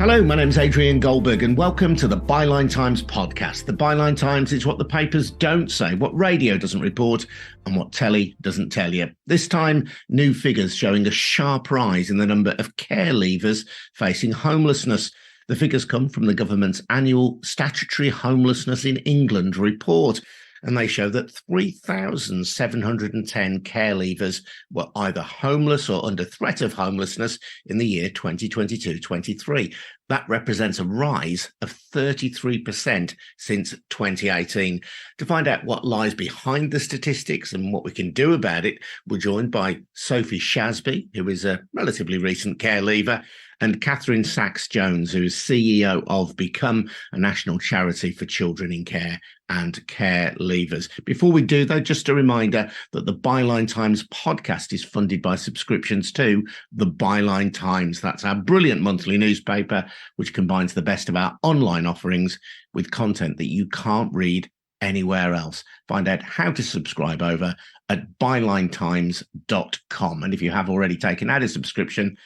Hello, my name's Adrian Goldberg and welcome to the Byline Times podcast. The Byline Times is what the papers don't say, what radio doesn't report and what telly doesn't tell you. This time, new figures showing a sharp rise in the number of care leavers facing homelessness. The figures come from the government's annual Statutory Homelessness in England report, and they show that 3,710 care leavers were either homeless or under threat of homelessness in the year 2022-23. That represents a rise of 33% since 2018. To find out what lies behind the statistics and what we can do about it, we're joined by Sophie Shasby, who is a relatively recent care leaver, and Katharine Sacks-Jones, who is CEO of Become, a national charity for children in care and care leavers. Before we do, though, just a reminder that the Byline Times podcast is funded by subscriptions to the Byline Times. That's our brilliant monthly newspaper, which combines the best of our online offerings with content that you can't read anywhere else. Find out how to subscribe over at bylinetimes.com. And if you have already taken out a subscription,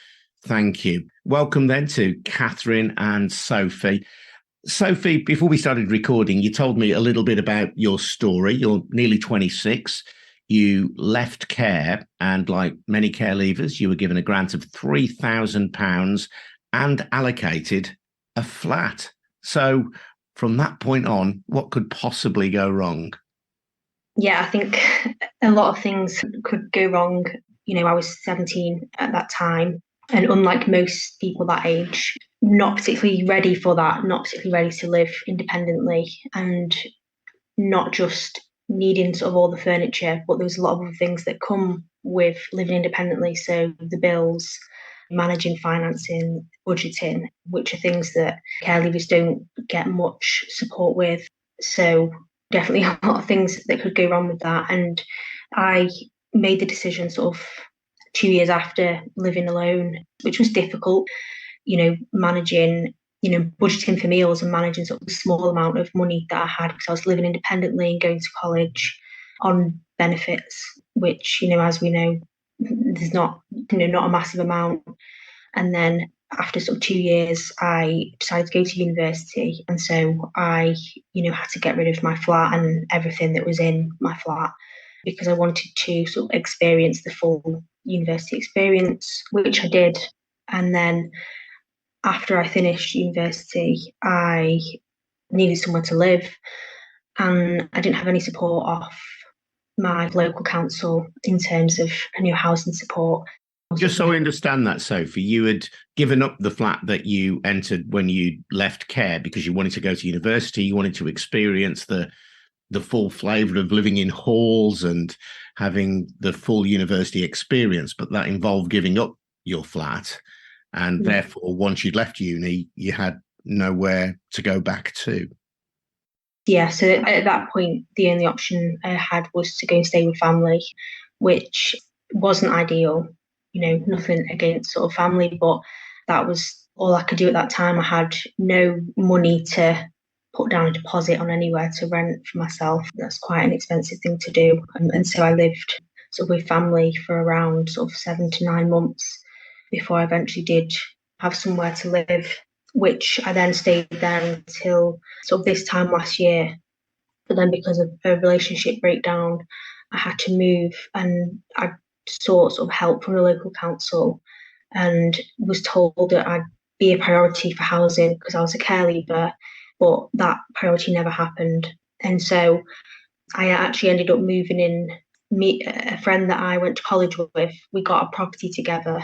thank you. Welcome then to Katharine and Sophie. Sophie, before we started recording, you told me a little bit about your story. You're nearly 26. You left care, and like many care leavers, you were given a grant of £3,000 and allocated a flat. So from that point on, what could possibly go wrong? Yeah, I think a lot of things could go wrong. You know, I was 17 at that time. And unlike most people that age, not particularly ready for that, not particularly ready to live independently, and not just needing sort of all the furniture, but there was a lot of other things that come with living independently. So the bills, managing financing, budgeting, which are things that care leavers don't get much support with. So definitely a lot of things that could go wrong with that. And I made the decision sort of 2 years after living alone, which was difficult, you know, managing, you know, budgeting for meals and managing sort of a small amount of money that I had because I was living independently and going to college on benefits, which, you know, as we know, there's not, you know, not a massive amount. And then after sort of 2 years, I decided to go to university. And so I, you know, had to get rid of my flat and everything that was in my flat because I wanted to sort of experience the full university experience, which I did. And then after I finished university, I needed somewhere to live, and I didn't have any support off my local council in terms of new housing support. Just so I understand that, Sophie, you had given up the flat that you entered when you left care because you wanted to go to university, you wanted to experience the full flavour of living in halls and having the full university experience, but that involved giving up your flat. And therefore, once you'd left uni, you had nowhere to go back to. Yeah, so at that point, the only option I had was to go and stay with family, which wasn't ideal. You know, nothing against sort of family, but that was all I could do at that time. I had no money to put down a deposit on anywhere to rent for myself. That's quite an expensive thing to do. And so I lived sort of with family for around sort of 7 to 9 months before I eventually did have somewhere to live, which I then stayed there until sort of this time last year. But then because of a relationship breakdown, I had to move, and I sought sort of help from the local council and was told that I'd be a priority for housing because I was a care leaver. But that priority never happened. And so I actually ended up moving in. A friend that I went to college with, we got a property together,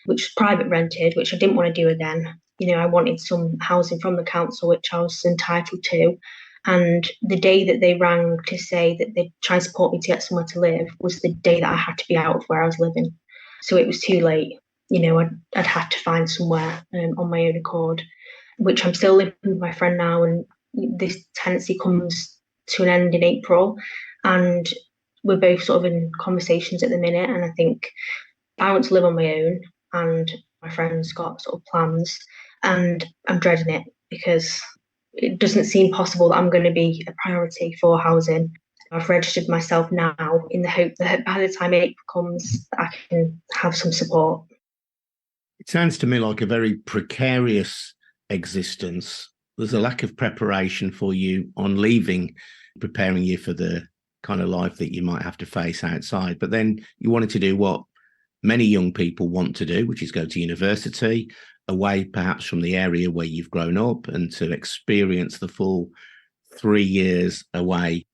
which was private rented, which I didn't want to do again. You know, I wanted some housing from the council, which I was entitled to. And the day that they rang to say that they'd try and support me to get somewhere to live was the day that I had to be out of where I was living. So it was too late. You know, I'd had to find somewhere on my own accord, which I'm still living with my friend now, and this tenancy comes to an end in April, and we're both sort of in conversations at the minute. And I think I want to live on my own, and my friend's got sort of plans, and I'm dreading it because it doesn't seem possible that I'm going to be a priority for housing. I've registered myself now in the hope that by the time April comes, I can have some support. It sounds to me like a very precarious existence, there's a lack of preparation for you on leaving, preparing you for the kind of life that you might have to face outside. But then you wanted to do what many young people want to do, which is go to university, away perhaps from the area where you've grown up, and to experience the full 3 years away,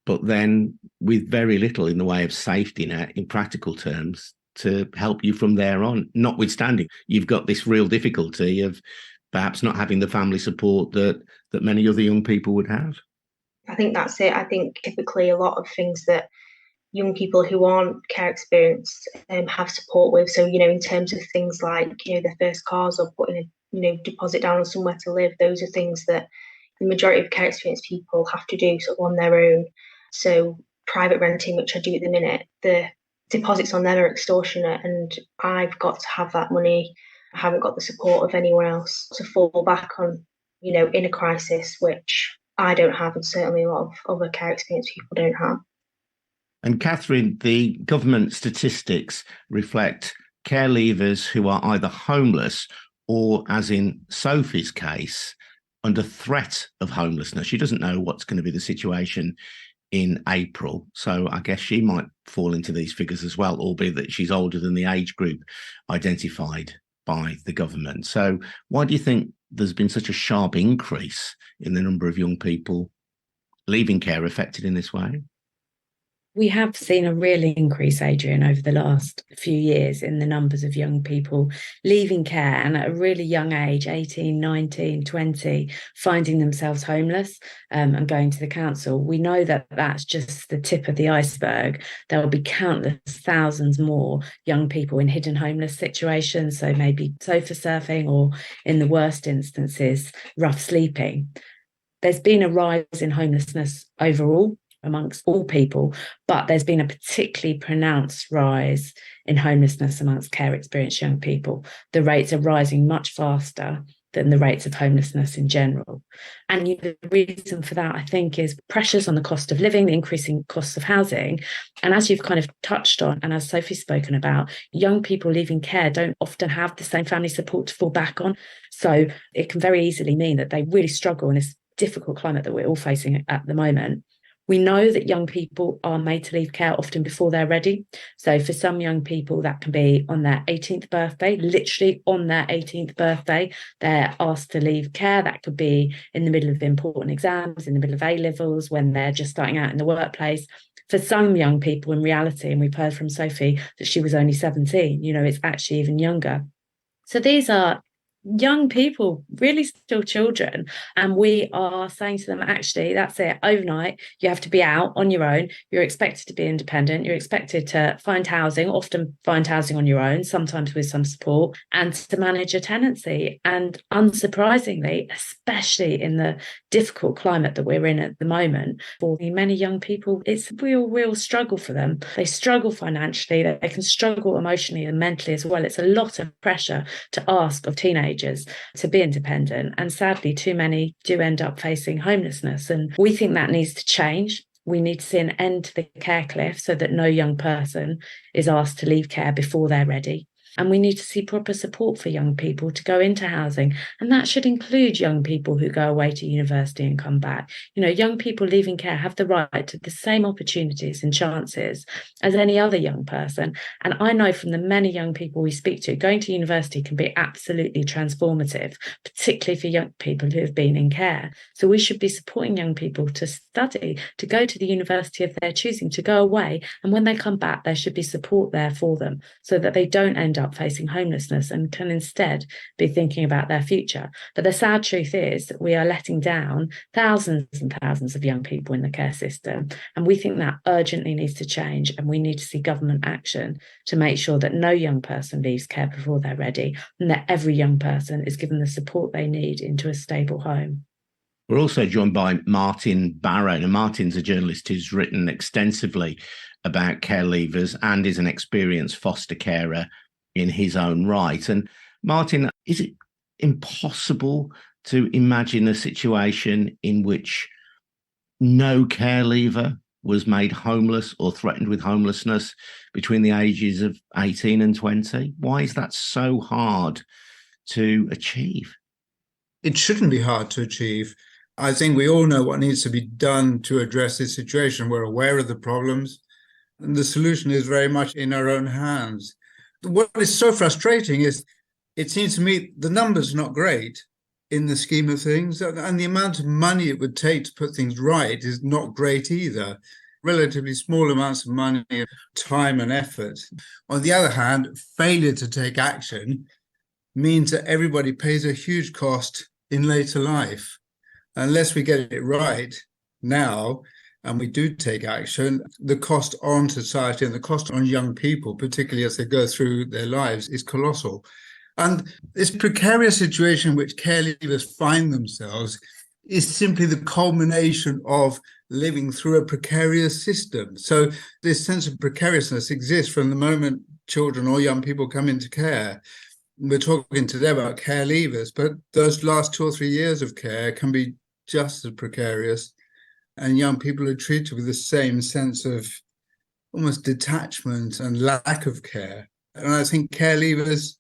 but then with very little in the way of safety net in practical terms to help you from there on, notwithstanding you've got this real difficulty of perhaps not having the family support that many other young people would have. I think that's it. I think typically a lot of things that young people who aren't care experienced have support with. So, in terms of things like, their first cars or putting a, deposit down on somewhere to live, those are things that the majority of care experienced people have to do sort of on their own. So private renting, which I do at the minute, the deposits on them are extortionate, and I've got to have that money. I haven't got the support of anyone else to fall back on, in a crisis, which I don't have, and certainly a lot of other care experienced people don't have. And Katharine, the government statistics reflect care leavers who are either homeless or, as in Sophie's case, under threat of homelessness. She doesn't know what's going to be the situation in April. So I guess she might fall into these figures as well, albeit that she's older than the age group identified by the government. So why do you think there's been such a sharp increase in the number of young people leaving care affected in this way? We have seen a real increase, Adrian, over the last few years in the numbers of young people leaving care and at a really young age, 18, 19, 20, finding themselves homeless and going to the council. We know that that's just the tip of the iceberg. There will be countless thousands more young people in hidden homeless situations, so maybe sofa surfing or, in the worst instances, rough sleeping. There's been a rise in homelessness overall amongst all people, but there's been a particularly pronounced rise in homelessness amongst care experienced young people. The rates are rising much faster than the rates of homelessness in general. And the reason for that, I think, is pressures on the cost of living, the increasing costs of housing. And as you've kind of touched on, and as Sophie's spoken about, young people leaving care don't often have the same family support to fall back on. So it can very easily mean that they really struggle in this difficult climate that we're all facing at the moment. We know that young people are made to leave care often before they're ready. So for some young people, that can be on their 18th birthday, literally on their 18th birthday, they're asked to leave care. That could be in the middle of important exams, in the middle of A-levels, when they're just starting out in the workplace. For some young people, in reality, and we've heard from Sophie that she was only 17, it's actually even younger. So these are young people, really still children, and we are saying to them, actually, that's it, overnight you have to be out on your own, you're expected to be independent, you're expected to find housing, often find housing on your own, sometimes with some support, and to manage a tenancy. And unsurprisingly, especially in the difficult climate that we're in at the moment, for many young people, it's a real struggle for them. They struggle financially, they can struggle emotionally and mentally as well. It's a lot of pressure to ask of teenagers to be independent, and sadly too many do end up facing homelessness, and we think that needs to change. We need to see an end to the care cliff so that no young person is asked to leave care before they're ready. And we need to see proper support for young people to go into housing. And that should include young people who go away to university and come back. Young people leaving care have the right to the same opportunities and chances as any other young person. And I know from the many young people we speak to, going to university can be absolutely transformative, particularly for young people who have been in care. So we should be supporting young people to study, to go to the university of their choosing, to go away. And when they come back, there should be support there for them so that they don't end up facing homelessness and can instead be thinking about their future. But the sad truth is that we are letting down thousands and thousands of young people in the care system. And we think that urgently needs to change. And we need to see government action to make sure that no young person leaves care before they're ready, and that every young person is given the support they need into a stable home. We're also joined by Martin Barrow. Now, Martin's a journalist who's written extensively about care leavers and is an experienced foster carer in his own right. And Martin, is it impossible to imagine a situation in which no care leaver was made homeless or threatened with homelessness between the ages of 18 and 20? Why is that so hard to achieve? it shouldn't be hard to achieve. I think we all know what needs to be done to address this situation. We're aware of the problems, and the solution is very much in our own hands. What is so frustrating is it seems to me the numbers are not great in the scheme of things, and the amount of money it would take to put things right is not great either. Relatively small amounts of money, time and effort. On the other hand, failure to take action means that everybody pays a huge cost in later life. Unless we get it right now and we do take action, the cost on society and the cost on young people, particularly as they go through their lives, is colossal. And this precarious situation in which care leavers find themselves is simply the culmination of living through a precarious system. So this sense of precariousness exists from the moment children or young people come into care. We're talking today about care leavers, but those last 2 or 3 years of care can be just as precarious, and young people are treated with the same sense of almost detachment and lack of care. And I think care leavers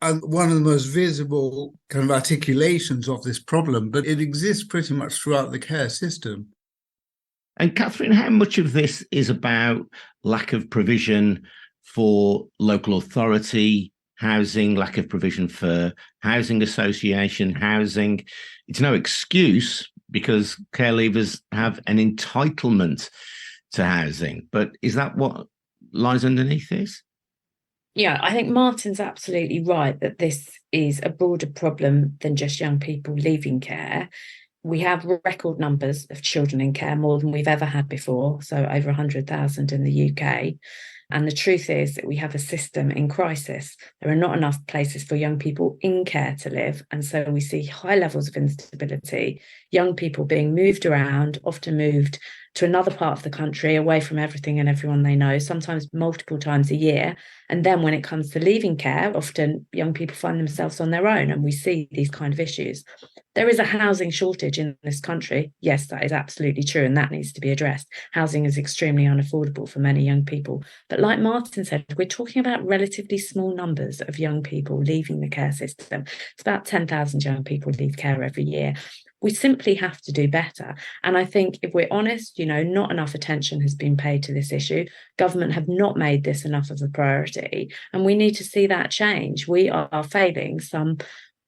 are one of the most visible kind of articulations of this problem, but it exists pretty much throughout the care system. And Katharine, how much of this is about lack of provision for local authority housing, lack of provision for housing association housing? It's no excuse because care leavers have an entitlement to housing. But is that what lies underneath this? Yeah, I think Martin's absolutely right that this is a broader problem than just young people leaving care. We have record numbers of children in care, more than we've ever had before, so over 100,000 in the UK. And the truth is that we have a system in crisis. There are not enough places for young people in care to live. And so we see high levels of instability, young people being moved around, often moved to another part of the country, away from everything and everyone they know, sometimes multiple times a year. And then when it comes to leaving care, often young people find themselves on their own, and we see these kind of issues. There is a housing shortage in this country. Yes, that is absolutely true, and that needs to be addressed. Housing is extremely unaffordable for many young people. But like Martin said, we're talking about relatively small numbers of young people leaving the care system. It's about 10,000 young people leave care every year. We simply have to do better. And I think if we're honest, not enough attention has been paid to this issue. Government have not made this enough of a priority, and we need to see that change. We are failing some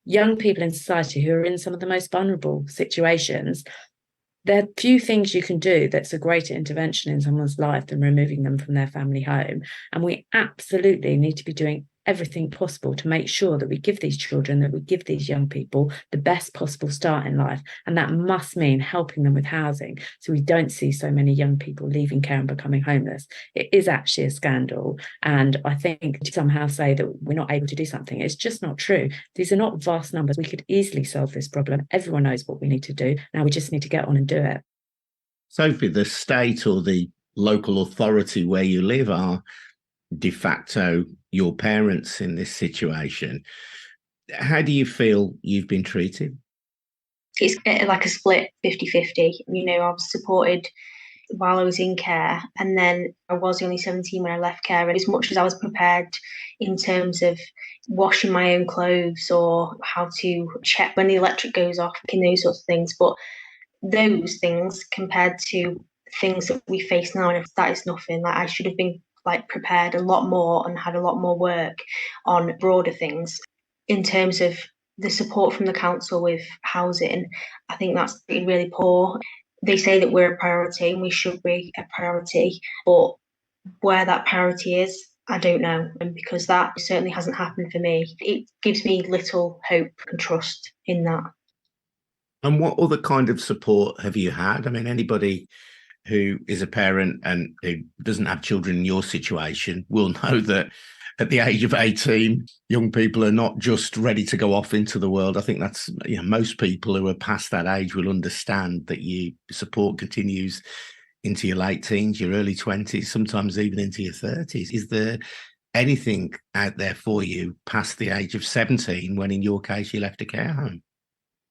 young people in society who are in some of the most vulnerable situations. There are few things you can do that's a greater intervention in someone's life than removing them from their family home. And we absolutely need to be doing everything possible to make sure that we give these children, that we give these young people the best possible start in life. And that must mean helping them with housing, so we don't see so many young people leaving care and becoming homeless. It is actually a scandal. And I think to somehow say that we're not able to do something, it's just not true. These are not vast numbers. We could easily solve this problem. Everyone knows what we need to do. Now we just need to get on and do it. Sophie, the state or the local authority where you live are de facto your parents in this situation. How do you feel you've been treated? It's like a split 50-50. I was supported while I was in care, and then I was only 17 when I left care. And as much as I was prepared in terms of washing my own clothes or how to check when the electric goes off and those sorts of things, but those things compared to things that we face now, and that is nothing. Like, I should have been prepared a lot more and had a lot more work on broader things. In terms of the support from the council with housing, I think that's really poor. They say that we're a priority and we should be a priority, but where that priority is, I don't know, and because that certainly hasn't happened for me. It gives me little hope and trust in that. And what other kind of support have you had? I mean, anybody who is a parent and who doesn't have children in your situation will know that at the age of 18, young people are not just ready to go off into the world. I think that's, most people who are past that age will understand that your support continues into your late teens, your early 20s, sometimes even into your 30s. Is there anything out there for you past the age of 17 when in your case you left a care home?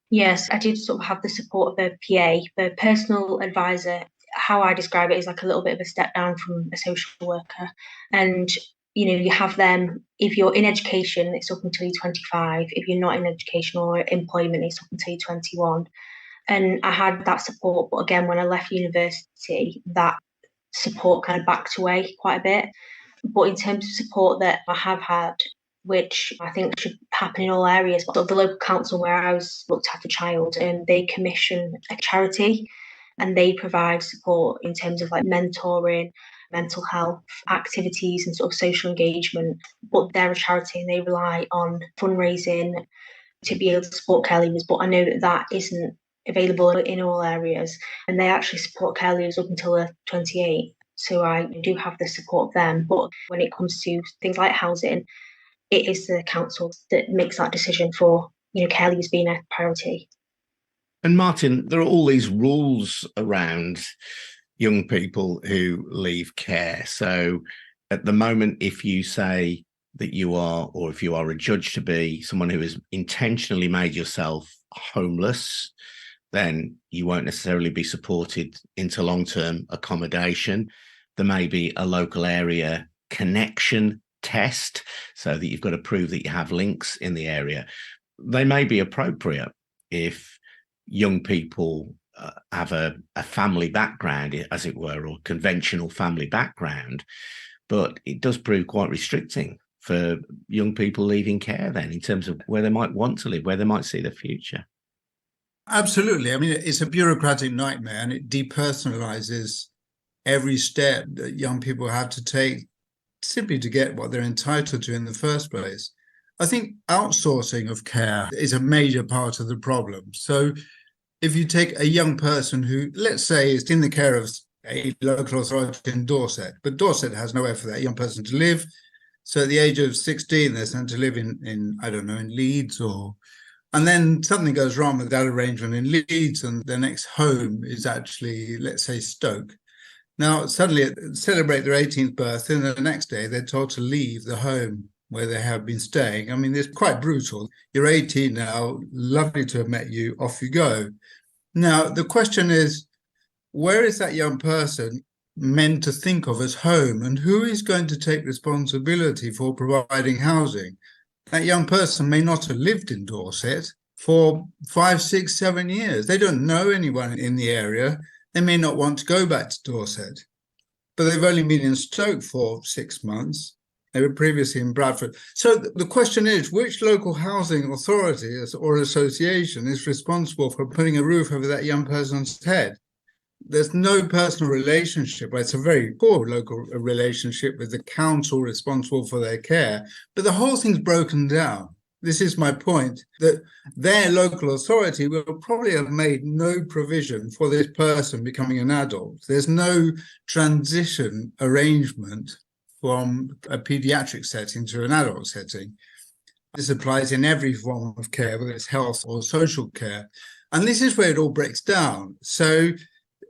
Yes, I did sort of have the support of a PA, the personal advisor. How I describe it is like a little bit of a step down from a social worker. And you have them, if you're in education, it's up until you're 25. If you're not in education or employment, it's up until you're 21. And I had that support. But again, when I left university, that support kind of backed away quite a bit. But in terms of support that I have had, which I think should happen in all areas, but the local council where I was looked after child, and they commission a charity and they provide support in terms of like mentoring, mental health activities and sort of social engagement. But they're a charity and they rely on fundraising to be able to support care leavers. But I know that that isn't available in all areas, and they actually support care leavers up until they're 28. So I do have the support of them. But when it comes to things like housing, it is the council that makes that decision for, care leavers being a priority. And Martin, there are all these rules around young people who leave care. So at the moment, if you say that you are, or if you are adjudged to be someone who has intentionally made yourself homeless, then you won't necessarily be supported into long-term accommodation. There may be a local area connection test so that you've got to prove that you have links in the area. They may be appropriate if young people have a family background, as it were, or conventional family background, but it does prove quite restricting for young people leaving care then in terms of where they might want to live, where they might see their future. Absolutely. I mean, it's a bureaucratic nightmare, and it depersonalizes every step that young people have to take simply to get what they're entitled to in the first place. I think outsourcing of care is a major part of the problem. So if you take a young person who, let's say, is in the care of a local authority in Dorset, but Dorset has nowhere for that young person to live. So at the age of 16, they're sent to live in I don't know, in Leeds, and then something goes wrong with that arrangement in Leeds, and their next home is actually, let's say, Stoke. Now, suddenly celebrate their 18th birthday, and the next day they're told to leave the home where they have been staying. I mean, it's quite brutal. You're 18 now, lovely to have met you, off you go. Now, the question is, where is that young person meant to think of as home, and who is going to take responsibility for providing housing? That young person may not have lived in Dorset for 5, 6, 7 years. They don't know anyone in the area. They may not want to go back to Dorset, but they've only been in Stoke for 6 months. They were previously in Bradford. So the question is, which local housing authority or association is responsible for putting a roof over that young person's head? There's no personal relationship. It's a very poor local relationship with the council responsible for their care, but the whole thing's broken down. This is my point, that their local authority will probably have made no provision for this person becoming an adult. There's no transition arrangement from a pediatric setting to an adult setting. This applies in every form of care, whether it's health or social care. And this is where it all breaks down. So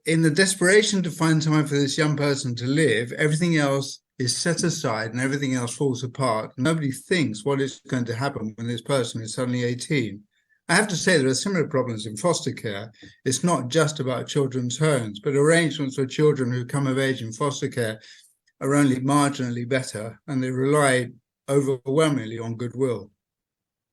in the desperation to find somewhere for this young person to live, everything else is set aside and everything else falls apart. Nobody thinks what is going to happen when this person is suddenly 18. I have to say there are similar problems in foster care. It's not just about children's homes, but arrangements for children who come of age in foster care are only marginally better, and they rely overwhelmingly on goodwill.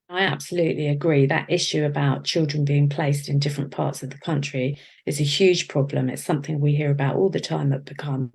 I absolutely agree. That issue about children being placed in different parts of the country is a huge problem. It's something we hear about all the time at Become.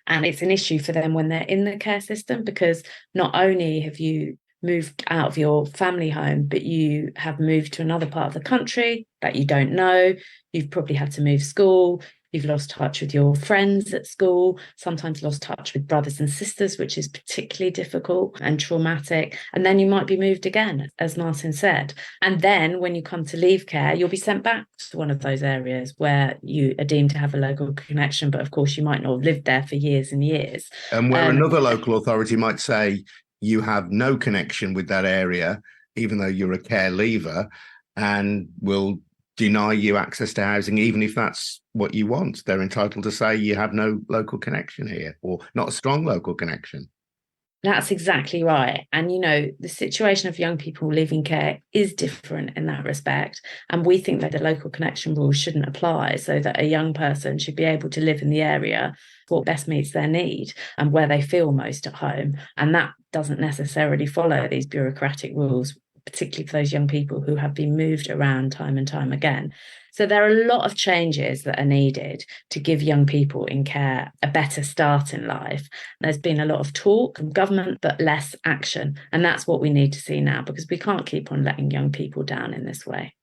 And it's an issue for them when they're in the care system, because not only have you moved out of your family home, but you have moved to another part of the country that you don't know. You've probably had to move school. You've lost touch with your friends at school, sometimes lost touch with brothers and sisters, which is particularly difficult and traumatic. And then you might be moved again, as Martin said. And then when you come to leave care, you'll be sent back to one of those areas where you are deemed to have a local connection. But of course, you might not have lived there for years and years. And where another local authority might say you have no connection with that area, even though you're a care leaver, and will deny you access to housing, even if that's what you want. They're entitled to say you have no local connection here, or not a strong local connection. That's exactly right. And, the situation of young people leaving care is different in that respect. And we think that the local connection rules shouldn't apply, so that a young person should be able to live in the area what best meets their need and where they feel most at home. And that doesn't necessarily follow these bureaucratic rules, particularly for those young people who have been moved around time and time again. So there are a lot of changes that are needed to give young people in care a better start in life. There's been a lot of talk from government, but less action. And that's what we need to see now, because we can't keep on letting young people down in this way.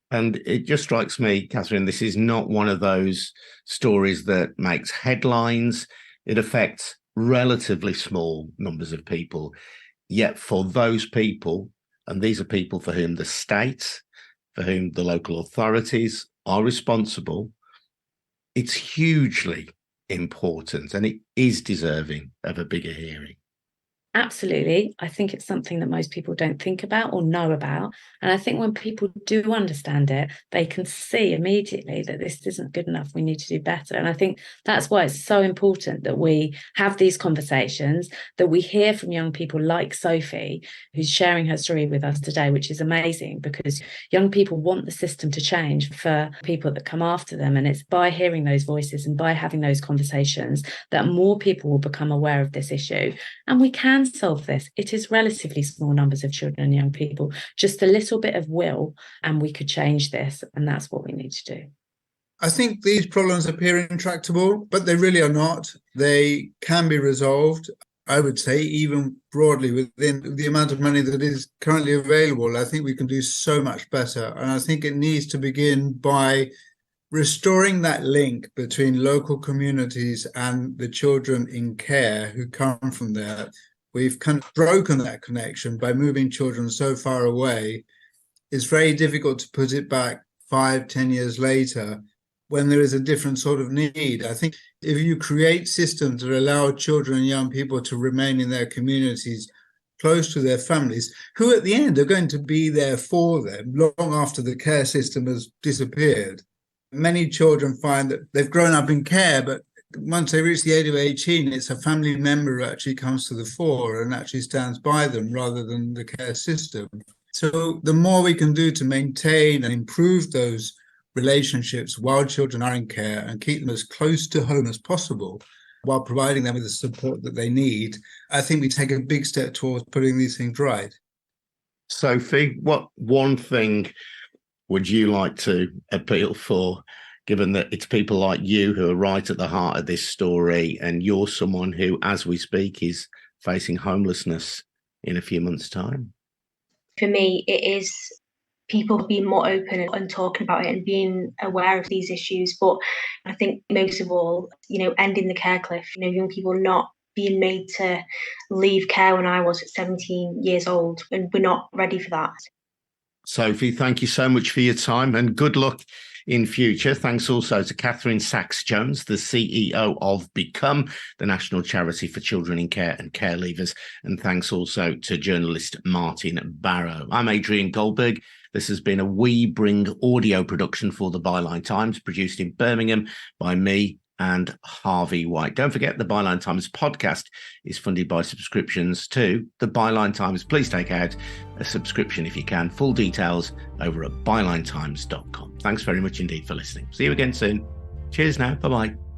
And it just strikes me, Katharine, this is not one of those stories that makes headlines. It affects relatively small numbers of people. Yet for those people, and these are people for whom the state, for whom the local authorities are responsible, it's hugely important and it is deserving of a bigger hearing. Absolutely. I think it's something that most people don't think about or know about. And I think when people do understand it, they can see immediately that this isn't good enough. We need to do better. And I think that's why it's so important that we have these conversations, that we hear from young people like Sophie, who's sharing her story with us today, which is amazing, because young people want the system to change for people that come after them. And it's by hearing those voices and by having those conversations that more people will become aware of this issue. And we can solve this. It is relatively small numbers of children and young people, just a little bit of will, and we could change this. And that's what we need to do. I think these problems appear intractable, but they really are not. They can be resolved, I would say, even broadly within the amount of money that is currently available. I think we can do so much better. And I think it needs to begin by restoring that link between local communities and the children in care who come from there. We've kind of broken that connection by moving children so far away. It's very difficult to put it back 5-10 years later when there is a different sort of need. I think if you create systems that allow children and young people to remain in their communities close to their families, who at the end are going to be there for them long after the care system has disappeared. Many children find that they've grown up in care, but once they reach the age of 18, it's a family member who actually comes to the fore and actually stands by them rather than the care system. So the more we can do to maintain and improve those relationships while children are in care and keep them as close to home as possible while providing them with the support that they need, I think we take a big step towards putting these things right. Sophie, what one thing would you like to appeal for, given that it's people like you who are right at the heart of this story, and you're someone who, as we speak, is facing homelessness in a few months' time? For me, it is people being more open and talking about it and being aware of these issues. But I think most of all, ending the care cliff, young people not being made to leave care when I was 17 years old, and we're not ready for that. Sophie, thank you so much for your time and good luck in future. Thanks also to Katharine Sacks-Jones, the CEO of Become, the national charity for children in care and care leavers. And thanks also to journalist Martin Barrow. I'm Adrian Goldberg. This has been a We Bring audio production for the Byline Times, produced in Birmingham by me and Harvey White. Don't forget, the Byline Times podcast is funded by subscriptions to the Byline Times. Please take out a subscription if you can. Full details over at bylinetimes.com. Thanks very much indeed for listening. See you again soon. Cheers now. Bye-bye.